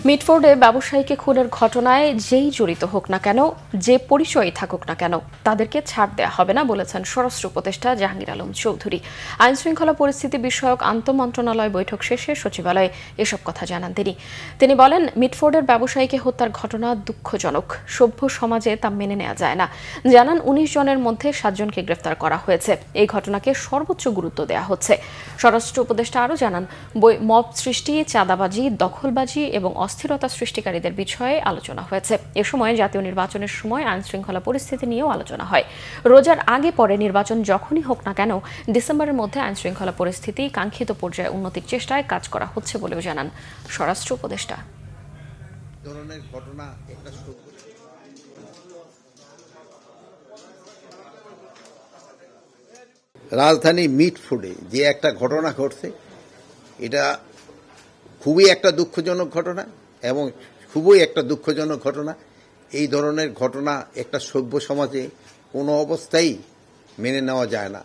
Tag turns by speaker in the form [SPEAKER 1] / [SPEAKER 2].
[SPEAKER 1] মিটফোর্ডে ব্যবসায়ীকে খুনের ঘটনায় যেই জড়িত হোক না কেন, যে পরিচয়ই থাকুক না কেন, তাদেরকে ছাড় দেওয়া হবে না বলেছেন স্বরাষ্ট্র উপদেষ্টা জাহাঙ্গীর আলম চৌধুরী। আইনশৃঙ্খলা পরিস্থিতি বিষয়ক আন্তঃমন্ত্রণালয় বৈঠক শেষে সচিবালয়ে এসব কথা জানান তিনি বলেন, মিটফোর্ডের ব্যবসায়ীকে হত্যার ঘটনা দুঃখজনক, সভ্য সমাজে তা মেনে নেওয়া যায় না। জানান ১৯ জনের মধ্যে ৭ জনকে গ্রেফতার করা হয়েছে। এই ঘটনাকে সর্বোচ্চ গুরুত্ব দেওয়া হচ্ছে। স্বরাষ্ট্র উপদেষ্টা আরও জানান, মব সৃষ্টি, চাঁদাবাজি, দখলবাজি এবং অস্থিরতা সৃষ্টিকারীদের বিষয়ে আলোচনা হয়েছে। এ সময় জাতীয় নির্বাচনের সময় আইনশৃঙ্খলা পরিস্থিতি নিয়েও আলোচনা হয়। রোজার আগে পরে নির্বাচন যখনই হোক না কেন, ডিসেম্বরের মধ্যে আইনশৃঙ্খলা পরিস্থিতি কাঙ্ক্ষিত পর্যায়ে উন্নতির চেষ্টায় কাজ করা হচ্ছে বলেও জানান স্বরাষ্ট্র উপদেষ্টা।
[SPEAKER 2] রাজধানী মিটফোর্ডে যে একটা ঘটনা ঘটছে, এটা খুবই একটা দুঃখজনক ঘটনা এবং খুবই একটা দুঃখজনক ঘটনা। এই ধরনের ঘটনা একটা সভ্য সমাজে কোনো অবস্থায় মেনে নেওয়া যায় না।